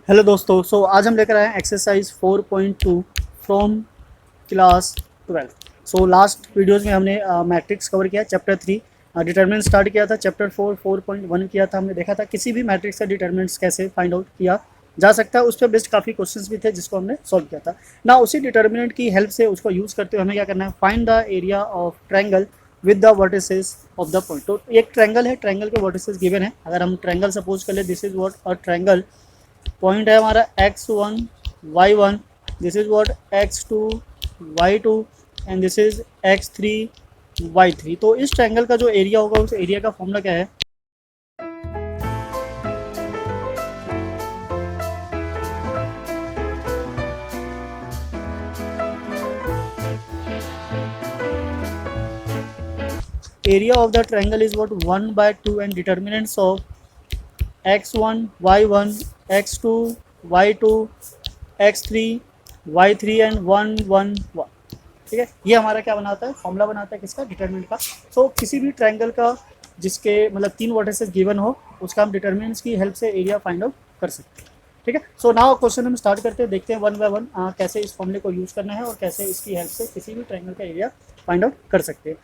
Hello दोस्तों, आज हम लेकर आए हैं exercise 4.2 from class 12। Last videos में हमने मैट्रिक्स कवर किया, चैप्टर 3 डिटरमिनेंट स्टार्ट किया था, चैप्टर 4 4.1 किया था। हमने देखा था किसी भी मैट्रिक्स का डिटरमिनेंट्स कैसे फाइंड आउट किया जा सकता है। उस पर बेस्ड काफ़ी क्वेश्चंस भी थे जिसको हमने सॉल्व किया था ना। उसी डिटरमिनेंट की हेल्प से उसको यूज़ करते हुए हमें क्या करना है, find the area of triangle with the vertices of the point. तो एक ट्रायंगल है, ट्रायंगल के वर्टिसेस गिवन है। अगर हम ट्रायंगल सपोज कर ले, this is what a triangle, point है हमारा x1 y1, this is what x2 y2 and this is x3 y3। तो इस ट्रायंगल का जो एरिया होगा उस एरिया का फॉर्मूला क्या है, area of the triangle is what 1/2 and determinants of x1 y1 x2 y2 x3 y3 and 1 1 1। ठीक है, ये हमारा क्या बनाता है, फॉर्मूला बनाता है किसका, डिटरमिनेंट का। किसी भी ट्रायंगल का जिसके मतलब 3 वर्टिसेस गिवन हो उसका हम डिटरमिनेंट्स की हेल्प से एरिया फाइंड आउट कर सकते हैं। ठीक है, नाउ क्वेश्चन हम स्टार्ट करते हैं, देखते हैं वन बाय वन कैसे इस फॉर्मूले को यूज़ करना है और कैसे इसकी हेल्प से किसी भी ट्रायंगल का एरिया फाइंड आउट कर सकते हैं।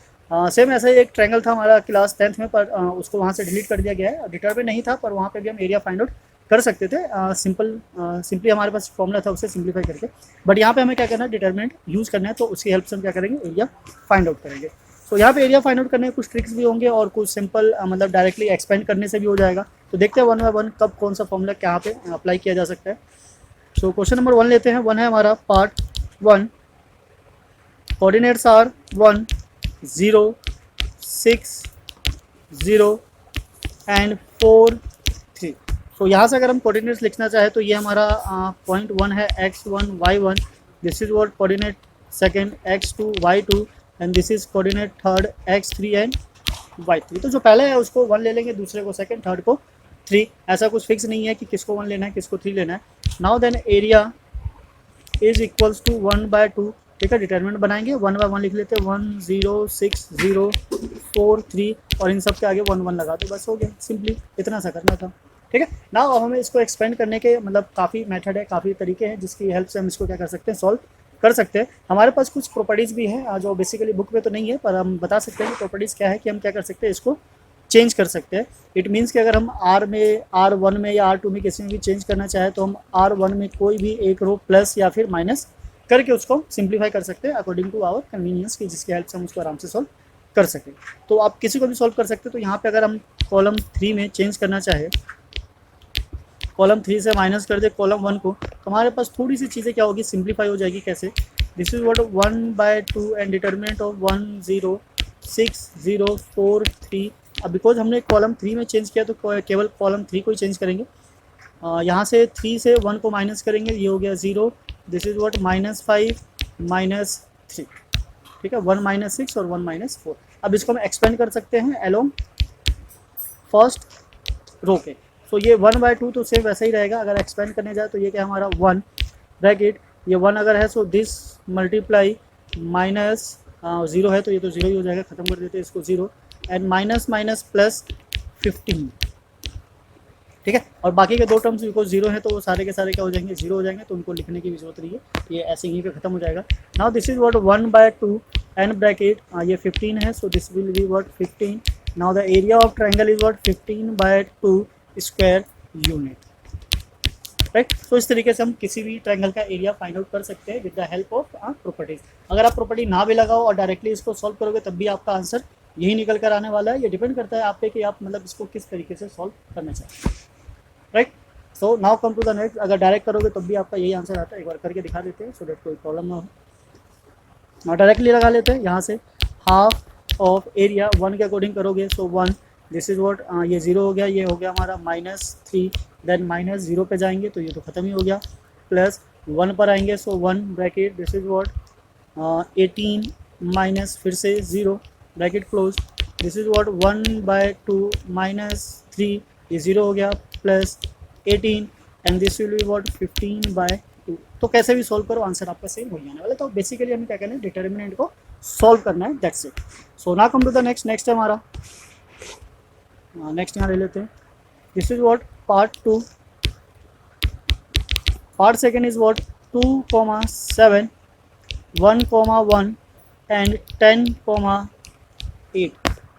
सेम ऐसा ही एक ट्रायंगल था हमारा क्लास 10th में, पर उसको वहाँ से डिलीट कर दिया गया है। डिटरमिनेंट नहीं था पर वहाँ पे भी हम एरिया फाइंड आउट कर सकते थे, सिंपली हमारे पास फॉर्मूला था उसे सिंप्लीफाई करके। बट यहाँ पे हमें क्या करना है, डिटरमिनेंट यूज़ करना है, तो उसकी हेल्प से हम क्या करेंगे, एरिया फाइंड आउट करेंगे। यहाँ पे एरिया फाइंड आउट करने के कुछ ट्रिक्स भी होंगे और कुछ सिंपल मतलब डायरेक्टली एक्सपेंड करने से भी हो जाएगा। तो देखते हैं वन बाय वन कब कौन सा फॉर्मूला यहाँ पे अप्लाई किया जा सकता है। क्वेश्चन नंबर 1 लेते हैं। 1 है हमारा पार्ट 1, कोऑर्डिनेट्स आर 1 0 6 0 एंड 4 3। यहाँ से अगर हम कोऑर्डिनेट्स लिखना चाहे तो ये हमारा पॉइंट 1 है x1 y1, this is what coordinate second x2 y2 and this is coordinate third x3 and y3। तो जो पहले है उसको 1 ले लेंगे, दूसरे को सेकंड, थर्ड को 3। ऐसा कुछ फिक्स नहीं है कि किसको 1 लेना है किसको 3 लेना है। Now then area is equals to 1/2। ठीक है, डिटरमिनेंट बनाएंगे, 1 बाय 1 लिख लेते हैं, 1 0 6 0 4 3 और इन सब के आगे 1 1 लगा दो, बस हो गया, सिंपली इतना सा करना था। ठीक है ना। अब हमें इसको एक्सपेंड करने के मतलब काफ़ी मेथड है, काफ़ी तरीके हैं जिसकी हेल्प से हम इसको क्या कर सकते हैं, सॉल्व कर सकते हैं। हमारे पास कुछ प्रॉपर्टीज़ भी हैं जो बेसिकली बुक में तो नहीं है, पर हम बता सकते हैं कि प्रॉपर्टीज़ क्या है कि हम क्या कर सकते हैं, इसको चेंज कर सकते हैं। इट मीन्स कि अगर हम R1 में या R2 में किसी में भी चेंज करना चाहे तो हम R1 में कोई भी एक रो प्लस या फिर माइनस करके उसको सिंप्लीफाई कर सकते हैं अकॉर्डिंग टू आवर कन्वीनियंस की, जिसकी हेल्प से हम उसको आराम से सॉल्व कर सकें। तो आप किसी को भी सॉल्व कर सकते हैं। तो यहाँ पे अगर हम कॉलम 3 में चेंज करना चाहे, कॉलम 3 से माइनस कर दे कॉलम 1 को, तो हमारे पास थोड़ी सी चीज़ें क्या होगी, सिंप्लीफाई हो जाएगी। कैसे, this is what 1/2 and determinant of 1 0 6 0 4 3। अब बिकॉज हमने कॉलम 3 में चेंज किया तो केवल कॉलम 3 को ही चेंज करेंगे। यहाँ से 3 से 1 को माइनस करेंगे, ये हो गया 0, दिस इज व्हाट -5 -3। ठीक है, 1 -6 और 1 -4। अब इसको हम एक्सपेंड कर सकते हैं अलोंग फर्स्ट रो के। ये 1/2 तो सेम वैसा ही रहेगा। अगर एक्सपेंड करने जाए तो ये क्या हमारा 1 ब्रैकेट, ये 1 अगर है सो दिस मल्टीप्लाई माइनस 0 है तो ये तो 0 ही हो जाएगा, ख़त्म कर देते हैं इसको 0 एंड माइनस माइनस प्लस 15। ठीक है, और बाकी के दो टर्म्स बिकॉज 0 है तो वो सारे के सारे क्या हो जाएंगे, 0 हो जाएंगे, तो उनको लिखने की भी जरूरत नहीं है, ये ऐसे ही पे खत्म हो जाएगा। Now this is what 1/2 and bracket, ये 15 है सो this will be what 15। Now the area of triangle is what 15/2 square unit. Right, तो इस तरीके से हम किसी भी ट्रायंगल का एरिया फाइंड आउट कर सकते हैं with the help of properties. अगर आप प्रॉपर्टी ना भी लगाओ और डायरेक्टली इसको सॉल्व करोगे तब भी आपका आंसर यही निकल कर आने वाला है। ये डिपेंड करता है आप पे कि आप मतलब इसको किस तरीके से सॉल्व करना चाहते हैं। Right, so now come to the next. अगर डायरेक्ट करोगे तब भी आपका यही आंसर आता है। एक बार करके दिखा देते हैं सो डेट कोई प्रॉब्लम ना हो। डायरेक्टली लगा लेते हैं, यहाँ से हाफ ऑफ एरिया 1 के अकॉर्डिंग करोगे सो 1, दिस इज व्हाट ये 0 हो गया, ये हो गया हमारा -3, देन -0 पे जाएंगे तो ये तो ख़त्म ही हो गया, प्लस 1 पर आएंगे सो 1 bracket, this is what 18 minus फिर से 0 bracket close, this is what 1/2 -3, ये 0 हो गया, plus 18 and this will be what 15/2। तो कैसे भी सॉल्व करो आंसर आपका सेम हो जाने वाला। तो बेसिकली हमें क्या करना है, डिटर्मिनेंट को सॉल्व करना है, दैट्स इट। सो ना come to the next. Next है हमारा, नेक्स्ट यहाँ ले लेते हैं, this is what part 2, Part second is what? 2, 7, 1, 1 and 10, 8,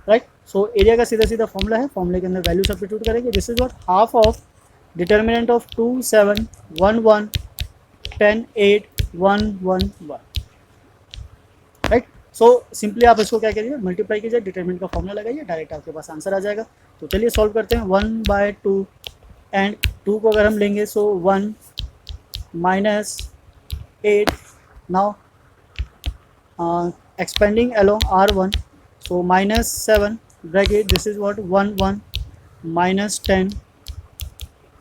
right. So area का सीधा सीधा फॉर्मूला है, फॉर्मूले के अंदर वैल्यू सब्स्टिट्यूट करेंगे. This is what half of determinant of 2, 7, 1, 1, 10, 8, 1, 1, 1, right. So simply आप इसको क्या करिए, मल्टीप्लाई कीजिए, डिटर्मिनेंट का फॉर्मूला लगाइए, डायरेक्ट आपके पास आंसर आ जाएगा. तो चलिए सॉल्व करते हैं. 1/2 एंड 2 को अगर हम लेंगे सो 1 minus 8. Now expanding along R1, so minus 7 bracket, this is what 1, 1 minus 10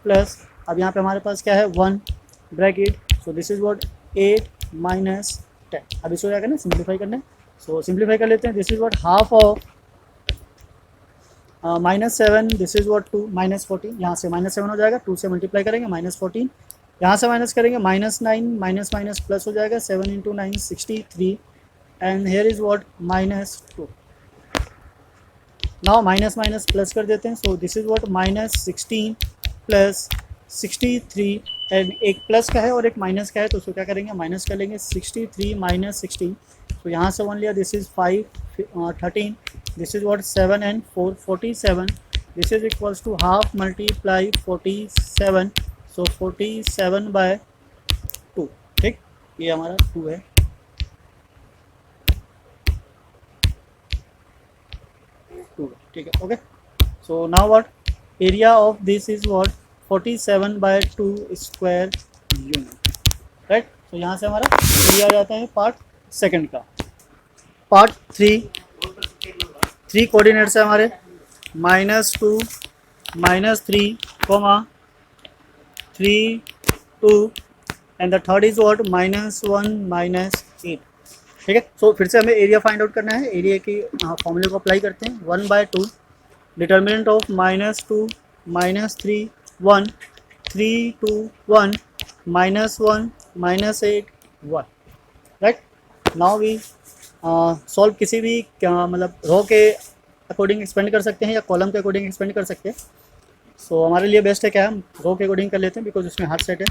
plus, अब यहाँ पे हमारे पास क्या है 1 bracket, so this is what 8 minus 10. अब इसको क्या करना है, सिंप्लीफाई करना है. सो सिंप्लीफाई कर लेते हैं. This is what half of minus 7, this is what 2 minus 14, यहाँ से माइनस 7 हो जाएगा, 2 से मल्टीप्लाई करेंगे माइनस 14, यहाँ से माइनस करेंगे माइनस 9, माइनस माइनस प्लस हो जाएगा, 7 × 9 63 and here is what minus 2. Now minus minus plus कर देते हैं. So this is what minus 16 plus 63 and एक प्लस का है और एक माइनस का है, तो उसको क्या करेंगे, माइनस कर लेंगे. 63 माइनस 16, तो यहाँ से 1 लिया, this is 5, 13, this is what 7 and 4, 47, this is equals to half multiply 47, so 47/2. ठीक, ये हमारा 2 है. ठीक है, okay. So now what area of this is what 47/2 square unit, right. तो यहाँ से हमारा एरिया आ जाता है पार्ट सेकंड का. पार्ट 3 कोऑर्डिनेट्स है हमारे -2, -3, -3, 2 and the third is what -1, -8. ठीक है. सो फिर से हमें एरिया फाइंड आउट करना है. एरिया की फॉर्मूले को अप्लाई करते हैं. 1/2 determinant of -2, -3, 1, 3, 2, 1, -1, -8, 1, right. Now we solve किसी भी मतलब रो के अकॉर्डिंग एक्सपेंड कर सकते हैं या कॉलम के अकॉर्डिंग एक्सपेंड कर सकते हैं. सो हमारे लिए बेस्ट है क्या, हम रो के अकॉर्डिंग कर लेते हैं बिकॉज उसमें हार्ड सेट है.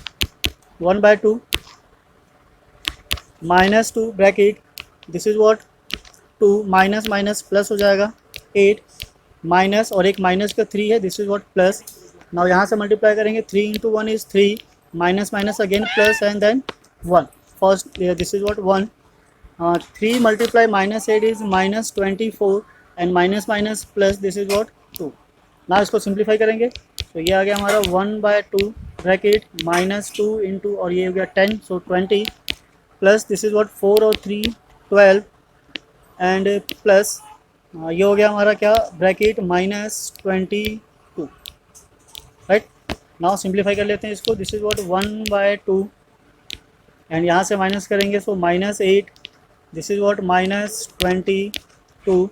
1/2 -2 bracket, this is what 2 minus minus plus हो जाएगा 8 माइनस और एक माइनस का 3 है, this is what plus. Now यहाँ से मल्टीप्लाई करेंगे 3 × 1 is 3 minus minus again plus and then 1. First this is what 1, 3 multiply -8 is -24 and minus minus plus, this is what 2. ना इसको सिंप्लीफाई करेंगे तो ये आ गया हमारा 1/2 ब्रैकेट -2 इंटू और ये हो गया 10, सो 20 प्लस दिस इज व्हाट 4 और 3 12 एंड प्लस ये हो गया हमारा क्या ब्रैकेट -22, राइट. नाउ सिंप्लीफाई कर लेते हैं इसको. दिस इज व्हाट 1/2 एंड यहाँ से माइनस करेंगे so -8, this is what -22.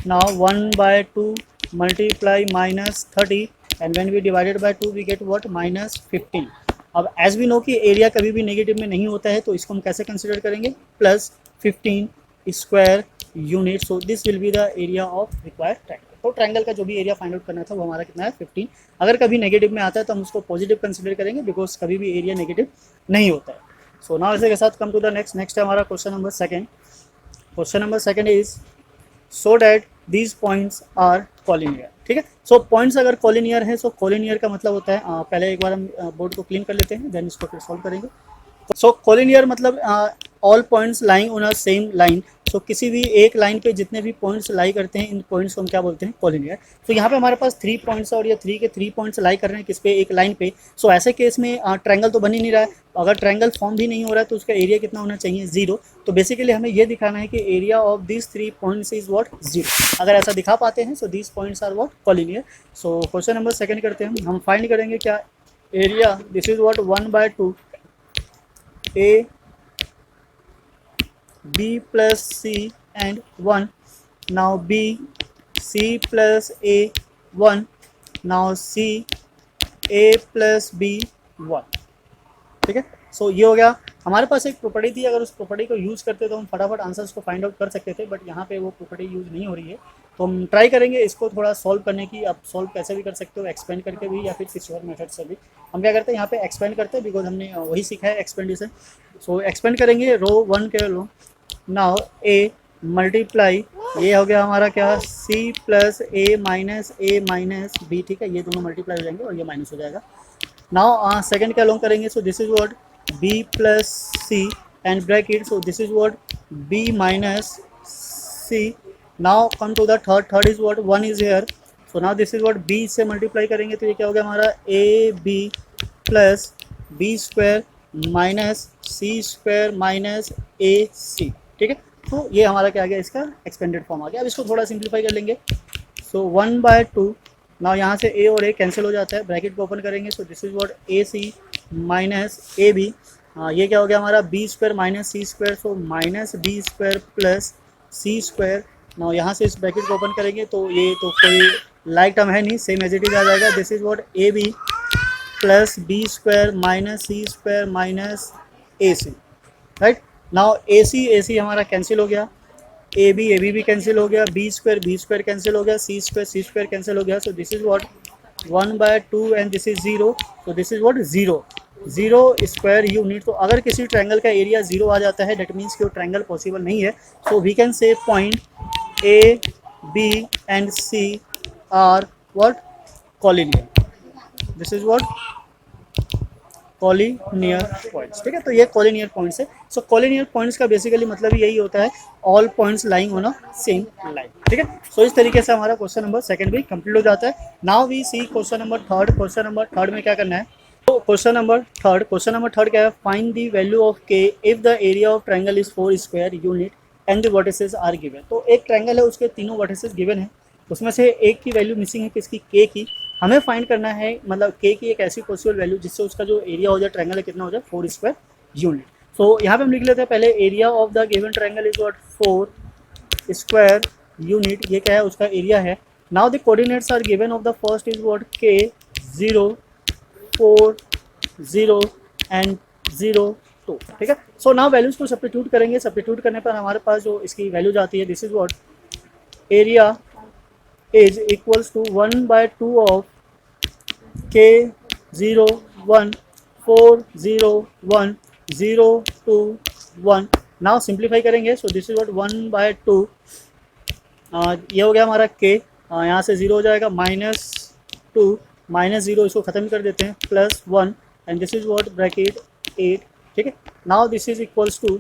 Now 1/2 multiply -30 and when we divided by 2 we get what -15. अब एज वी नो कि एरिया कभी भी नेगेटिव में नहीं होता है, तो इसको हम कैसे कंसिडर करेंगे, +15 square unit. So this will be the area of required triangle. तो ट्रायंगल का जो भी एरिया फाइंड आउट करना था वो हमारा कितना है 15. अगर कभी नेगेटिव में आता है तो हम उसको पॉजिटिव कंसिडर करेंगे बिकॉज कभी भी एरिया नेगेटिव नहीं होता है. सो नाउ इसी के साथ कम टू द नेक्स्ट है हमारा question number second. Question number second is so that these points are collinear. ठीक है. सो पॉइंट्स अगर कॉलिनियर है, सो कॉलिनियर का मतलब होता है पहले एक बार हम बोर्ड को क्लीन कर लेते हैं, देन इसको फिर सॉल्व करेंगे. सो कॉलिनियर मतलब all points lying on a same line. So किसी भी एक लाइन पे जितने भी पॉइंट्स लाई करते हैं, इन पॉइंट्स को हम क्या बोलते हैं, कॉलिनियर. तो यहाँ पे हमारे पास 3 पॉइंट्स है और ये 3 के 3 पॉइंट्स लाई कर रहे हैं किस पे, एक लाइन पे. सो ऐसे केस में ट्रायंगल तो बन ही नहीं रहा है. अगर ट्रायंगल फॉर्म भी नहीं हो रहा है तो उसका एरिया कितना होना चाहिए, 0. तो बेसिकली हमें ये दिखाना है कि area of this 3 points is what 0. अगर ऐसा दिखा पाते हैं so this points are what collinear. So question number second करते हैं. हम फाइंड करेंगे क्या area, this is what 1/2 A B plus C and 1. Now B C plus A 1. Now C A plus B 1. ठीक है. सो ये हो गया. हमारे पास एक प्रॉपर्टी थी, अगर उस प्रॉपर्टी को यूज़ करते तो हम फटाफट आंसर्स को फाइंड आउट कर सकते थे, बट यहाँ पे वो प्रॉपर्टी यूज़ नहीं हो रही है. तो हम ट्राई करेंगे इसको थोड़ा सॉल्व करने की. आप सॉल्व कैसे भी कर सकते हो, एक्सपेंड करके भी या फिर किसी और मेथड से भी हम क्या करते हैं यहाँ पे एक्सपेंड करते हैं, बिकॉज हमने वही सीखा है एक्सपेंडिशन। सो एक्सपेंड करेंगे रो 1 के लो। नाउ ए मल्टीप्लाई, ये हो गया हमारा क्या, सी प्लस ए माइनस बी, ठीक है, ये दोनों मल्टीप्लाई हो जाएंगे और ये माइनस हो जाएगा। नाउ सेकंड क्या लॉन्ग करेंगे, so this is what B plus C and bracket, so this is what B minus C. Now come to the third is what 1 is here, so now this is what B से multiply करेंगे तो ये क्या हो गया हमारा A B plus B square minus C square minus A C, ठीक है। तो ये हमारा क्या आ गया, इसका एक्सपेंडेड फॉर्म आ गया। अब इसको थोड़ा सिंप्लीफाई कर लेंगे। सो 1/2, नाउ यहाँ से ए और ए कैंसिल हो जाता है, ब्रैकेट को ओपन करेंगे, so this is what A C minus A B, ये क्या हो गया हमारा B square minus C square, so minus B square plus C square. Now यहाँ से इस ब्रैकेट को ओपन करेंगे तो ये तो कोई लाइक टर्म है नहीं, सेम एज इट इज आ जाएगा। This is what A B plus B square minus C square minus A C, right. Now A C हमारा कैंसिल हो गया, ए बी भी कैंसिल हो गया, बी स्क्वायर कैंसिल हो गया, सी स्क्वायर कैंसिल हो गया। सो this is what 1/2 and this is 0, so this is what 0 square unit. तो अगर किसी ट्रायंगल का एरिया 0 आ जाता है, दैट मीन्स कि वो ट्रायंगल पॉसिबल नहीं है। So we can say point A B and C are what collinear, this is what collinear points, ठीक है। तो ये कॉलिनियर पॉइंट्स है। सो कॉलिनियर पॉइंट्स का बेसिकली मतलब यही होता है all points lying on a same line, ठीक है। सो इस तरीके से हमारा क्वेश्चन नंबर सेकंड भी कंप्लीट हो जाता है। Now we see question number third. Question number third में क्या करना है, तो क्वेश्चन नंबर थर्ड क्या है, find the value of k if the area of triangle is 4 square unit and the vertices are given. तो एक ट्रायंगल है, उसके तीनों वर्टिसेस गिवन है, उसमें से एक की वैल्यू मिसिंग है, किसकी, के की। हमें फाइंड करना है मतलब के की एक ऐसी पॉसिबल वैल्यू जिससे उसका जो एरिया हो जाए ट्रायंगल है कितना हो जाए 4 स्क्वायर यूनिट। सो यहाँ पे हम लिख लेते हैं पहले area of the given triangle is what 4 square unit, ये क्या है उसका एरिया है। Now the coordinates are given of the first is what k 0 4 0 and 0 2, ठीक है। सो नाउ वैल्यूज को सब्स्टिट्यूट करेंगे, सब्स्टिट्यूट करने पर हमारे पास जो इसकी वैल्यू जाती है, this is what area is equals to 1/2 of k 0 1 4 0 1 0 2 1। Now simplify करेंगे, सो दिस इज व्हाट 1/2, ये हो गया हमारा k, यहाँ से 0 हो जाएगा -2 -0, इसको ख़त्म कर देते हैं, +1 and this is what bracket 8, ठीक है। Now this is equals to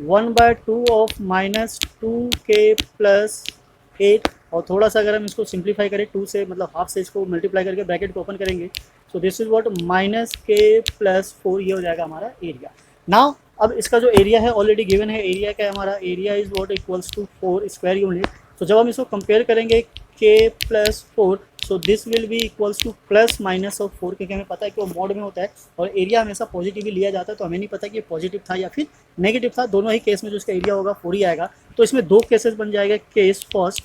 1/2 of -2k + 8, और थोड़ा सा अगर हम इसको सिंप्लीफाई करें 2 से मतलब हाफ से इसको मल्टीप्लाई करके ब्रैकेट को ओपन करेंगे, so this is what -k + 4, ये हो जाएगा हमारा एरिया। नाउ अब इसका जो एरिया है ऑलरेडी गिवन है, एरिया क्या है हमारा, area is what equals to 4 square unit. तो जब हम इसको कंपेयर करेंगे k + 4, so this will be equals to ± of 4, क्योंकि हमें पता है कि वो मोड में होता है और एरिया हमेशा पॉजिटिव ही लिया जाता है, तो हमें नहीं पता कि ये पॉजिटिव था या फिर नेगेटिव था। दोनों ही केस में जो इसका एरिया होगा 4 ही आएगा। तो इसमें दो केसेस बन जाएगा। Case first,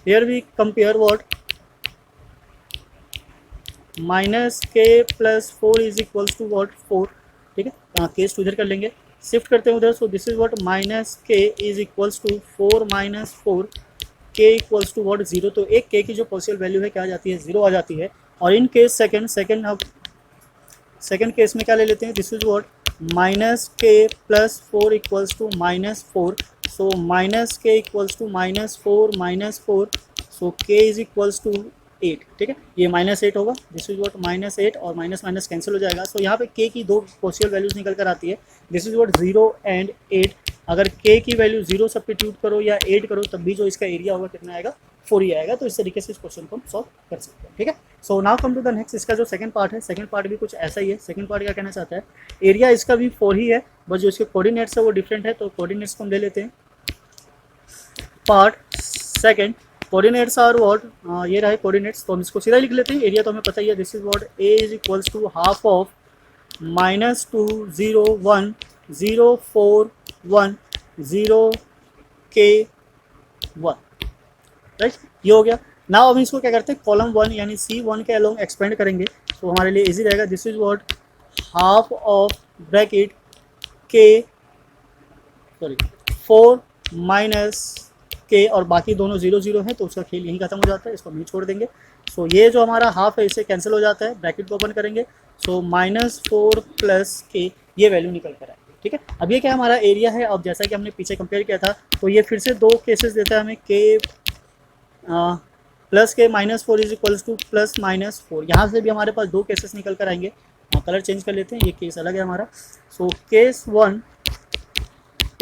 here we compare what -k + 4 is equals to what 4, ठीक है। केस टू इधर कर लेंगे, शिफ्ट करते हैं उधर, so this is what -k is equals to 4 - 4, k equals to what 0। तो एक k की जो पॉसिबल वैल्यू है क्या आ जाती है, 0 आ जाती है। और इन केस सेकंड अब सेकंड केस में क्या ले लेते हैं, this is what -k + 4 equals to -4, so -k equals to -4 -4, so k is equals to 8, ठीक है। ये -8 होगा, दिस इज व्हाट -8 और माइनस माइनस कैंसिल हो जाएगा। सो यहाँ पे k की दो पॉसिबल वैल्यूज निकल कर आती है, दिस इज व्हाट 0 एंड 8। अगर k की वैल्यू 0 सब्स्टिट्यूट करो या 8 करो, तब भी जो इसका एरिया होगा कितना आएगा, 4 ही आएगा। तो इस तरीके से इस क्वेश्चन को हम सॉल्व कर सकते हैं, ठीक है। So now come to the next, इसका जो सेकंड पार्ट है, सेकंड पार्ट भी कुछ ऐसा ही है। सेकंड पार्ट क्या कहना चाहता है, एरिया इसका भी 4 ही है, बस जो इसके कोऑर्डिनेट्स है वो डिफरेंट है। तो कोऑर्डिनेट्स को हम ले लेते हैं। Part second, coordinates are what, ये रहा कोऑर्डिनेट्स, तो हम इसको सीधा लिख लेते हैं। एरिया तो हमें पता ही है, this is what a is equals to half of -2 0 1 0 4 1 0 k 1, right, ये हो गया। नाउ हम इसको क्या करते हैं, कॉलम 1 यानी C1 के अलोंग एक्सपेंड करेंगे, तो हमारे लिए इजी रहेगा। This is what half of bracket k 4 - k, और बाकी दोनों 0 0 हैं, तो उसका खेल यहीं खत्म हो जाता है, इसको हम छोड़ देंगे। सो ये जो हमारा हाफ है इसे कैंसिल हो जाता है, ब्रैकेट को ओपन करेंगे, सो -4 प्लस के ये वैल्यू निकल कर आएगी। ठीक है, अब ये क्या हमारा एरिया है। अब जैसा कि हमने पीछे कंपेयर किया था, तो ये फिर से दो केसेस देता है हमें, के प्लस के -4 इज इक्वल्स टू प्लस -4। यहाँ से भी हमारे पास दो केसेस निकल कर आएंगे। कलर चेंज कर लेते हैं, ये केस अलग है हमारा। सो केस 1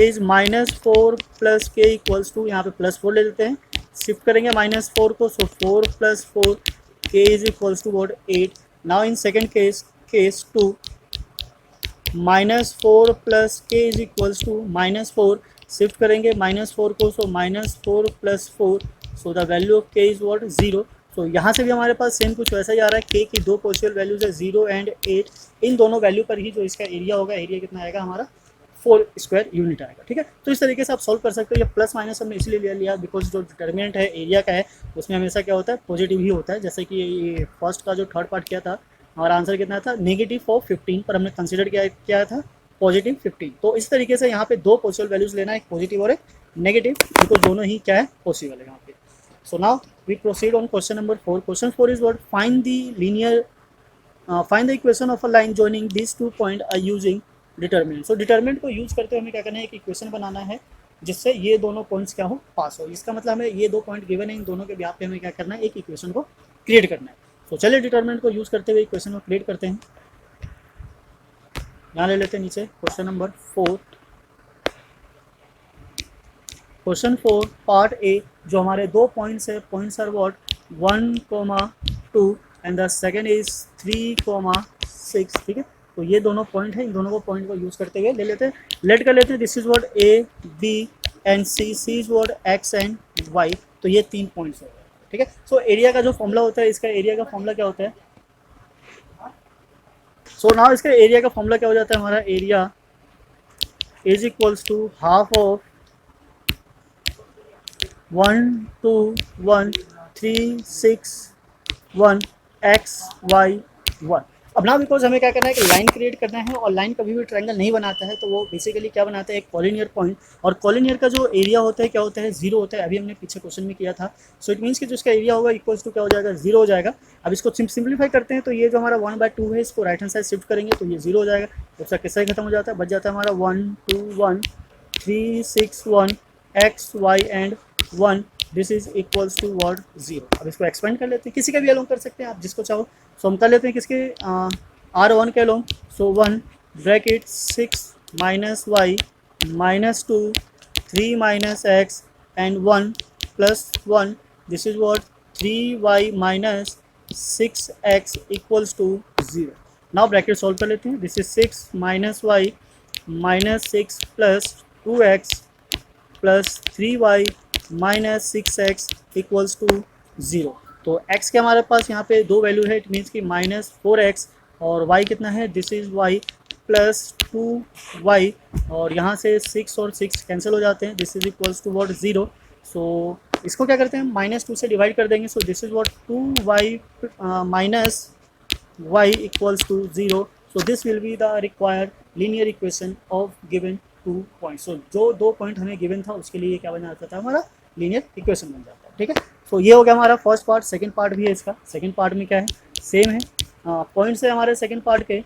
इज -4 प्लस के इक्वल्स टू, यहाँ पे +4 ले लेते हैं, शिफ्ट करेंगे -4 को, so 4 + 4 k is equals to what 8। Now in second case, case 2, -4 plus k is equals to -4, shift करेंगे -4 को, so -4 + 4, so the value of k is what 0। So यहाँ से भी हमारे पास सेम कुछ वैसा ही आ रहा है, के की दो पॉसिबल वैल्यूज है 0 एंड 8। इन दोनों वैल्यू पर ही जो इसका एरिया होगा, एरिया कितना आएगा हमारा 4 स्क्वायर यूनिट आएगा। ठीक है, तो इस तरीके से आप सॉल्व कर सकते हो। ये प्लस माइनस हमने इसलिए ले लिया बिकॉज जो डिटर्मिनेंट है एरिया का है उसमें हमेशा क्या होता है, पॉजिटिव ही होता है। जैसे कि ये फर्स्ट का जो थर्ड पार्ट किया था, हमारा आंसर कितना था, -15, पर हमने कंसिडर किया था +15। तो इस तरीके से यहाँ पे दो पॉसिबल वैल्यूज लेना है, एक पॉजिटिव और एक नेगेटिव, बिकॉज दोनों ही क्या है, पॉसिबल है यहाँ पे। So now we proceed on question number 4। Question 4 is what, find the linear find the equation of a line joining this 2 point using determinant. So determinant को यूज करते हुए हमें क्या करना है, एक इक्वेशन बनाना है जिससे ये दोनों पॉइंट्स क्या हो, पास हो। इसका मतलब हमें ये दो पॉइंट गिवन है, इन दोनों के ब्याह पे हमें क्या करना है, एक इक्वेशन को क्रिएट करना है। तो चलिए डिटर्मिनेंट को यूज करते हुए इक्वेशन को क्रिएट करते हैं। यहाँ ले लेते हैं नीचे question number 4। Question 4 part A, जो हमारे दो पॉइंट्स है, points are what 1,2 and the second is 3,6। ठीक है, तो ये दोनों पॉइंट है, इन दोनों को पॉइंट को यूज करते हुए ले लेते हैं, लेट कर लेते हैं। This is what A B and C, C is what x and y. तो ये 3 पॉइंट्स हो गए। ठीक है, सो एरिया का जो फॉर्मूला होता है, इसका एरिया का फॉर्मूला क्या होता है, सो नाउ इसका एरिया का फॉर्मूला क्या हो जाता है, हमारा area is equals to half of 1 2 1 3 6 1 x y 1। अब ना बिकॉज हमें क्या करना है कि लाइन क्रिएट करना है, और लाइन कभी भी ट्रायंगल नहीं बनाता है, तो वो बेसिकली क्या बनाता है, एक कॉलिनियर पॉइंट। और कॉलिनियर का जो एरिया होता है क्या होता है, 0 होता है। अभी हमने पीछे क्वेश्चन में किया था। सो इट मीन्स कि जो इसका एरिया होगा इक्वल्स टू क्या हो जाएगा, 0 हो जाएगा। अब इसको सिंप्लीफाई करते हैं, तो ये जो हमारा 1/2 है, इसको राइट हैंड साइड शिफ्ट करेंगे तो ये 0 हो जाएगा। तो उसका किस्सा ही खत्म हो जाता है, बच जाता है हमारा 1 2 1 3 6 1 x y and 1। This is equals to word 0। अब इसको एक्सपेंड कर लेते हैं, किसी का भी अलोंग कर सकते हैं आप, जिसको चाहो। सो हम कर लेते हैं किसके, R1 के along. So 1 bracket 6 minus y minus 2 3 minus x and 1 plus 1। This is what 3y minus 6x equals to 0। Now bracket solve कर लेते हैं। This is 6 minus y minus 6 plus 2x plus 3y minus 6x equals to 0। तो x के हमारे पास यहाँ पे दो value है, इट मीन्स कि -4x, और y कितना है, this is y plus 2y, और यहाँ से 6 और 6 कैंसिल हो जाते हैं। This is equals to what 0। So इसको क्या करते हैं, -2 से डिवाइड कर देंगे। So this is what 2y minus y equals to 0। So this will be the required linear equation of given 2 point. So जो दो पॉइंट हमें गिवन था उसके लिए क्या बन जाता था, हमारा लीनियर इक्वेशन बन जाता है। ठीक है, सो ये हो गया हमारा फर्स्ट पार्ट। सेकंड पार्ट भी है इसका। सेकंड पार्ट में क्या है, सेम है, पॉइंट्स है हमारे सेकंड पार्ट के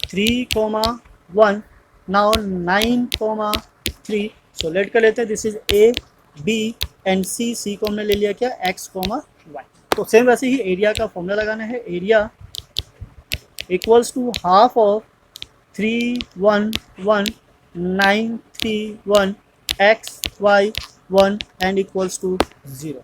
3,1 नाउ 9,3। सो लेट कर लेते हैं। This is A B and C, C को हमने ले लिया क्या, x, y। तो सेम वैसे ही एरिया का फॉर्मूला लगाना है, area equals to half of 3,1,1,9,3,1 x y 1 and equals to 0।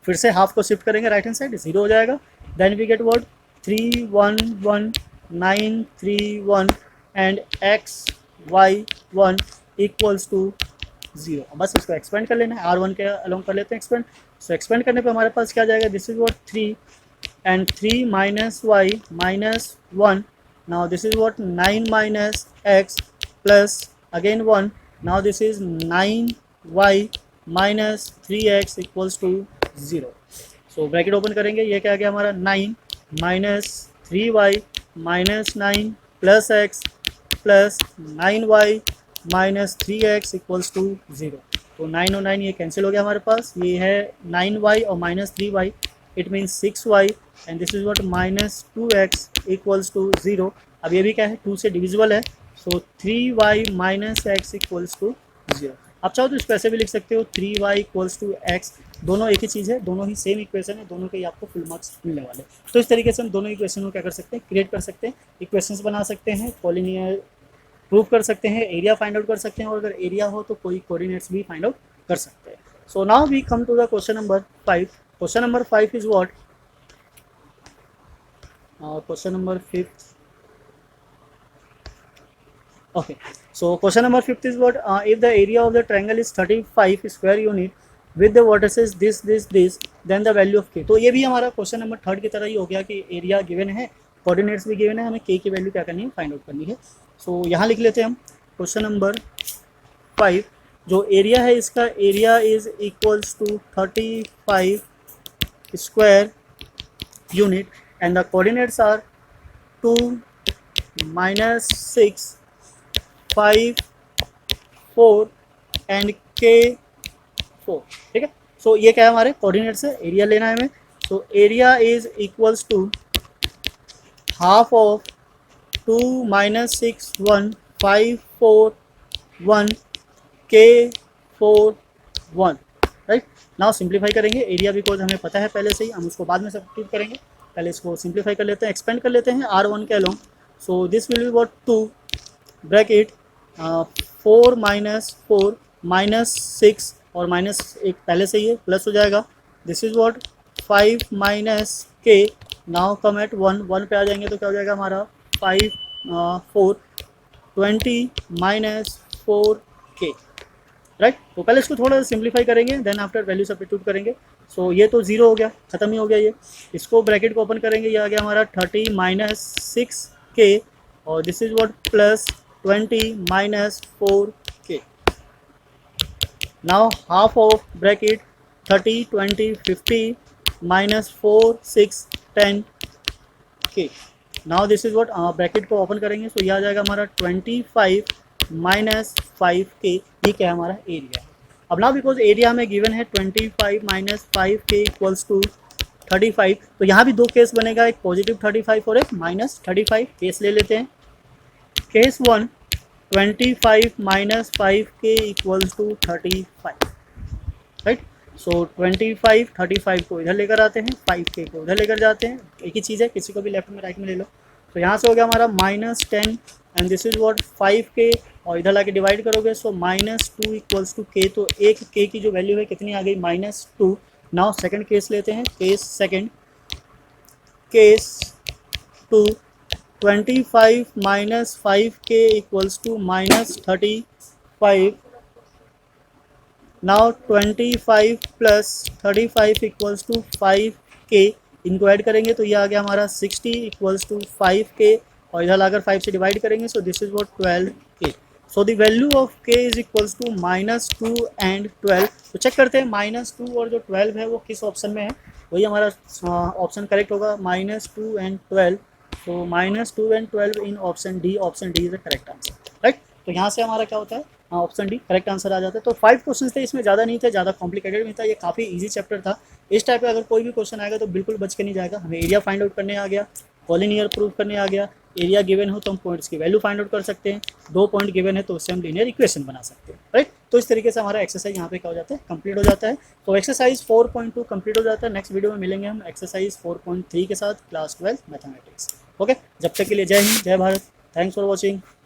फिर से हाफ को शिफ्ट करेंगे राइट हैंड साइड, 0 हो जाएगा। Then we get word 3,1,1,9,3,1 and x y 1 equals to 0। बस इसको एक्सपेंड कर लेना है, R1 के अलोंग कर लेते हैं एक्सपेंड। सो एक्सपेंड करने पे हमारे पास क्या जाएगा, this is what 3 and 3 minus y minus 1। Now this is what 9 minus x plus again 1। Now this is 9y minus 3x equals to 0। So bracket open करेंगे, ये क्या आ गया हमारा 9 minus 3y minus 9 plus x plus 9y minus 3x equals to 0। तो 9 और 9 ये cancel हो गया हमारे पास, ये है 9y और minus 3y, it means 6y and this is what minus 2x equals to 0। अब ये भी क्या है 2 से डिविजिबल है, so 3y minus x equals to 0। आप चाहो तो इसको ऐसे भी लिख सकते हो 3y इक्वल्स टू एक्स, दोनों एक ही चीज़ है, दोनों ही सेम इक्वेशन है, दोनों के ही आपको फुल मार्क्स मिलने वाले। तो इस तरीके से हम दोनों इक्वेशन को क्या कर सकते हैं, क्रिएट कर सकते हैं, इक्वेशंस बना सकते हैं, पॉलिनियर प्रूव कर सकते हैं, एरिया फाइंड आउट कर सकते हैं, और अगर एरिया हो तो कोई कोऑर्डिनेट्स भी फाइंड आउट कर सकते हैं। So now we come to the question number 5। Question number 5 is what, question number 5, okay, so question number 5th is what, if the area of the triangle is 35 square unit with the vertices this then the value of k। तो ये भी हमारा question number 3 की तरह ही हो गया कि area given है, कोऑर्डिनेट्स भी गिवन है, हमें k की वैल्यू क्या करनी है, फाइंड आउट करनी है। सो यहाँ लिख लेते हैं हम क्वेश्चन नंबर 5, जो एरिया है इसका, area is equals to 35 square unit and the coordinates are 2 -6 5 4 and k 4, ठीक है। सो ये क्या है, हमारे कोऑर्डिनेट्स है, एरिया लेना है हमें। तो area is equals to half of 2 -6 1 5 4 1 k 4 1, right. Now simplify करेंगे एरिया, बिकॉज हमें पता है पहले से ही, हम उसको बाद में सब्स्टिट्यूट करेंगे, पहले इसको सिंप्लीफाई कर लेते हैं, एक्सपेंड कर लेते हैं r1 के along. So this will be what 2 bracket 4 -4 -6 और माइनस एक पहले से ही है, प्लस हो जाएगा, this is what 5 k, now come at 1 पे आ जाएंगे तो क्या हो जाएगा हमारा 5 4 20 -4 k, राइट। तो पहले इसको थोड़ा सिंप्लीफाई करेंगे, देन आफ्टर वैल्यू सब्स्टिट्यूट करेंगे। सो ये तो 0 हो गया, खत्म ही हो गया ये। इसको ब्रैकेट को ओपन करेंगे, ये आ गया हमारा 30 -6 k और this is what plus 20 -4 k। Now half of bracket 30 20 50 -4 6 10 k। Now this is what, bracket को ओपन करेंगे, सो ये आ जाएगा हमारा 25 -5 k। ये क्या है हमारा एरिया। अब नाउ बिकॉज एरिया हमें गिवन है 25 -5 k इक्वल्स टू 35, तो यहाँ भी दो केस बनेगा, एक पॉजिटिव 35 और एक -35। केस ले लेते हैं। Case 1, 25 -5 k equals to 35, right. So 25 35 को इधर लेकर आते हैं, 5 k को उधर लेकर जाते हैं, एक ही चीज़ है, किसी को भी लेफ्ट में राइट में ले लो। तो यहाँ से हो गया हमारा -10 and this is what 5 k, और इधर लाके डिवाइड करोगे सो -2 इक्वल्स टू k। तो एक k की जो वैल्यू है कितनी आ गई, -2। नाउ सेकंड केस लेते हैं, case second, case 2, 25 -5 k equals to -35। Now 25 plus 35 equals to 5 k, इनको ऐड करेंगे तो ये आ गया हमारा 60 इक्वल्स टू 5 k, और इधर लाकर 5 से डिवाइड करेंगे, so this is what 12 k। So the value of k is equals to -2 and 12। तो चेक करते हैं -2 और जो 12 है वो किस ऑप्शन में है, वही हमारा ऑप्शन करेक्ट होगा, -2 एंड 12। तो -2 and 12 in option D, option D is the correct answer, right. तो यहाँ से हमारा क्या होता है, ऑप्शन डी करेक्ट आंसर आ जाता है। तो 5 क्वेश्चन थे, इसमें ज़्यादा नहीं थे, ज़्यादा कॉम्प्लिकेटेड नहीं था, ये काफ़ी इजी चैप्टर था। इस टाइप का अगर कोई भी क्वेश्चन आएगा तो बिल्कुल बच के नहीं जाएगा। हमें एरिया फाइंड आउट करने आ गया, कॉलिनियर प्रूव करने आ गया, एरिया गिवन हो तो हम पॉइंट्स की वैल्यू फाइंड आउट कर सकते हैं, 2 पॉइंट गिवन है तो उससे हम लीनियर इक्वेशन बना सकते हैं, राइट। तो इस तरीके से हमारा एक्सरसाइज यहाँ पे क्या हो जाता है, कंप्लीट हो जाता है। तो एक्सरसाइज 4.2 कंप्लीट हो जाता है। नेक्स्ट वीडियो में मिलेंगे हम एक्सरसाइज 4.3 के साथ, क्लास 12 मैथमेटिक्स। ओके, जब तक के लिए जय हिंद, जय भारत, थैंक्स फॉर वॉचिंग।